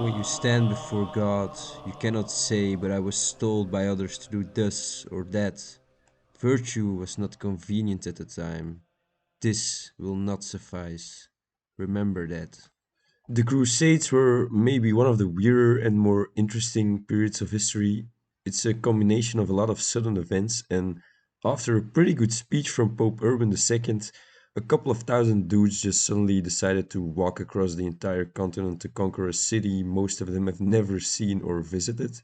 When you stand before God, you cannot say, but I was told by others to do this or that. Virtue was not convenient at the time. This will not suffice. Remember that. The Crusades were maybe one of the weirder and more interesting periods of history. It's a combination of a lot of sudden events, and after a pretty good speech from Pope Urban II, a couple of thousand dudes just suddenly decided to walk across the entire continent to conquer a city most of them have never seen or visited.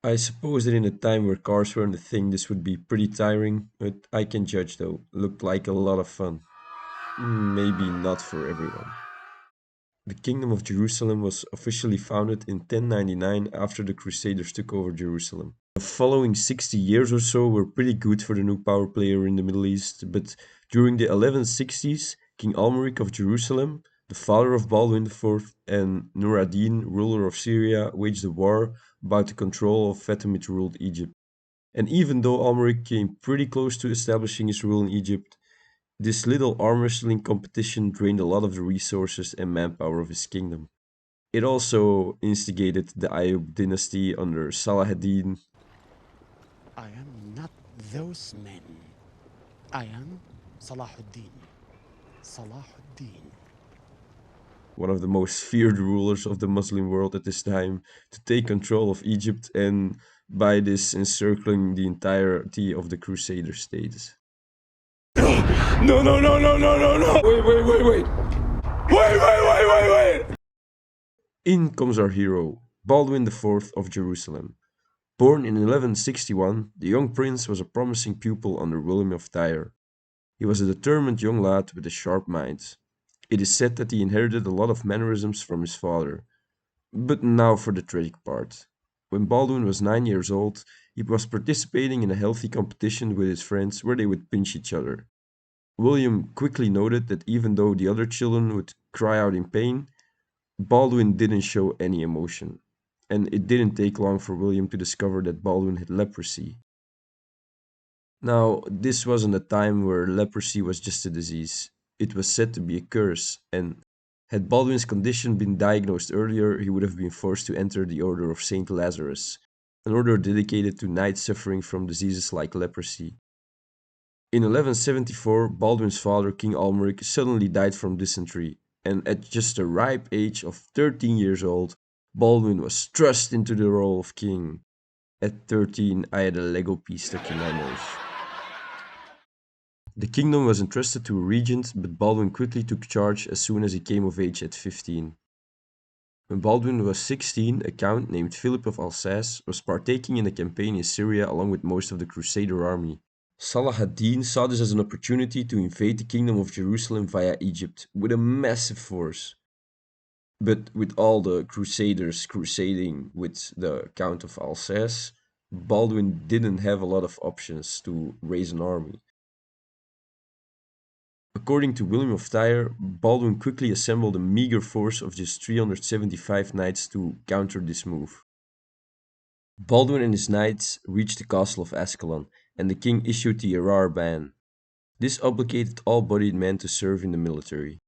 I suppose that in a time where cars weren't a thing, this would be pretty tiring, but I can judge though. Looked like a lot of fun. Maybe not for everyone. The Kingdom of Jerusalem was officially founded in 1099 after the Crusaders took over Jerusalem. The following 60 years or so were pretty good for the new power player in the Middle East, but during the 1160s, King Almeric of Jerusalem, the father of Baldwin IV, and Nur ad-Din, ruler of Syria, waged a war about the control of Fatimid-ruled Egypt. And even though Almeric came pretty close to establishing his rule in Egypt, this little arm wrestling competition drained a lot of the resources and manpower of his kingdom. It also instigated the Ayyub dynasty under Salahuddin. I am not those men. I am Salahuddin. Salahuddin. One of the most feared rulers of the Muslim world at this time, to take control of Egypt and by this encircling the entirety of the Crusader states. No, no, no, no, no, no, no! Wait! Wait! In comes our hero, Baldwin IV of Jerusalem. Born in 1161, the young prince was a promising pupil under William of Tyre. He was a determined young lad with a sharp mind. It is said that he inherited a lot of mannerisms from his father. But now for the tragic part. When Baldwin was 9 years old, he was participating in a healthy competition with his friends where they would pinch each other. William quickly noted that even though the other children would cry out in pain, Baldwin didn't show any emotion. And it didn't take long for William to discover that Baldwin had leprosy. Now, this wasn't a time where leprosy was just a disease. It was said to be a curse, and had Baldwin's condition been diagnosed earlier, he would have been forced to enter the Order of Saint Lazarus, an order dedicated to knights suffering from diseases like leprosy. In 1174, Baldwin's father, King Almeric, suddenly died from dysentery, and at just the ripe age of 13 years old, Baldwin was thrust into the role of king. At 13, I had a Lego piece stuck in my nose. The kingdom was entrusted to a regent, but Baldwin quickly took charge as soon as he came of age at 15. When Baldwin was 16, a count named Philip of Alsace was partaking in a campaign in Syria along with most of the Crusader army. Salah ad-Din saw this as an opportunity to invade the Kingdom of Jerusalem via Egypt with a massive force. But with all the Crusaders crusading with the Count of Alsace, Baldwin didn't have a lot of options to raise an army. According to William of Tyre, Baldwin quickly assembled a meager force of just 375 knights to counter this move. Baldwin and his knights reached the castle of Ascalon, and the king issued the Arar ban. This obligated all bodied men to serve in the military.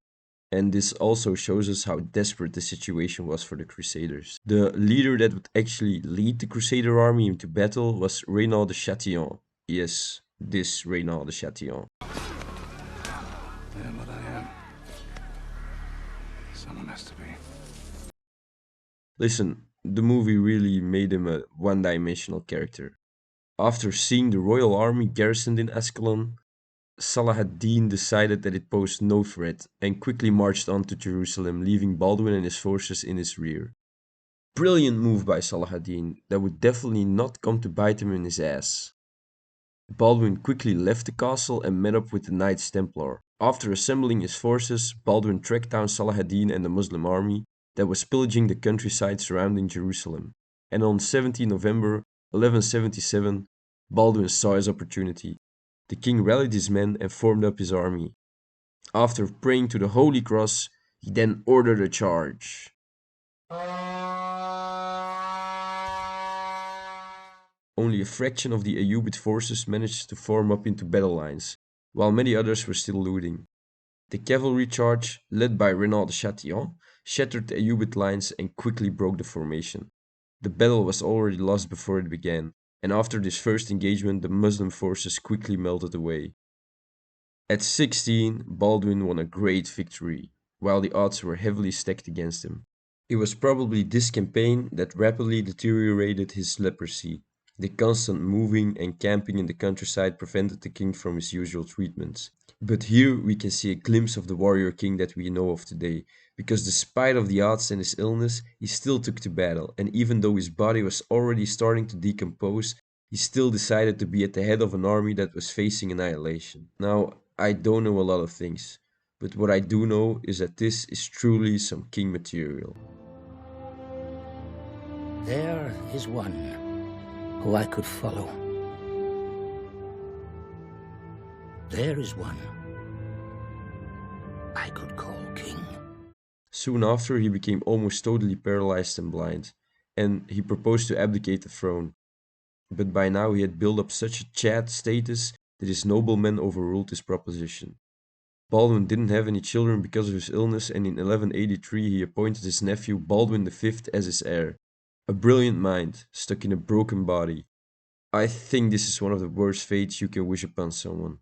And this also shows us how desperate the situation was for the Crusaders. The leader that would actually lead the Crusader army into battle was Reynald de Chatillon. Yes, this Reynald de Chatillon. I am what I am. Someone has to be. Listen, the movie really made him a one-dimensional character. After seeing the royal army garrisoned in Ascalon, Salah ad-Din decided that it posed no threat and quickly marched on to Jerusalem, leaving Baldwin and his forces in his rear. Brilliant move by Salah ad-Din that would definitely not come to bite him in his ass. Baldwin quickly left the castle and met up with the Knights Templar. After assembling his forces, Baldwin tracked down Salah ad-Din and the Muslim army that was pillaging the countryside surrounding Jerusalem. And on 17 November 1177, Baldwin saw his opportunity. The king rallied his men and formed up his army. After praying to the Holy Cross, he then ordered a charge. Only a fraction of the Ayyubid forces managed to form up into battle lines, while many others were still looting. The cavalry charge, led by Reynald de Chatillon, shattered the Ayyubid lines and quickly broke the formation. The battle was already lost before it began, and after this first engagement the Muslim forces quickly melted away. At 16, Baldwin won a great victory, while the odds were heavily stacked against him. It was probably this campaign that rapidly deteriorated his leprosy. The constant moving and camping in the countryside prevented the king from his usual treatments. But here we can see a glimpse of the warrior king that we know of today, because despite of the odds and his illness, he still took to battle, and even though his body was already starting to decompose, he still decided to be at the head of an army that was facing annihilation. Now, I don't know a lot of things, but what I do know is that this is truly some king material. There is one who I could follow. There is one I could call king. Soon after, he became almost totally paralyzed and blind, and he proposed to abdicate the throne. But by now he had built up such a Chad status that his noblemen overruled his proposition. Baldwin didn't have any children because of his illness, and in 1183 he appointed his nephew Baldwin V as his heir. A brilliant mind, stuck in a broken body. I think this is one of the worst fates you can wish upon someone.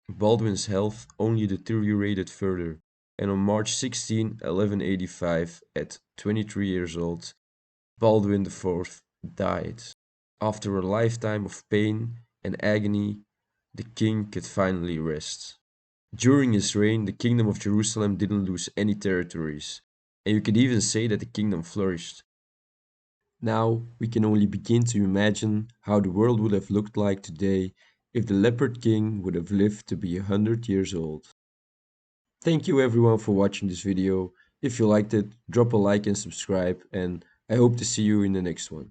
Baldwin's health only deteriorated further, and on March 16, 1185, at 23 years old, Baldwin IV died. After a lifetime of pain and agony, the king could finally rest. During his reign, the Kingdom of Jerusalem didn't lose any territories, and you could even say that the kingdom flourished. Now, we can only begin to imagine how the world would have looked like today if the Leper King would have lived to be 100 years old. Thank you everyone for watching this video. If you liked it, drop a like and subscribe, and I hope to see you in the next one.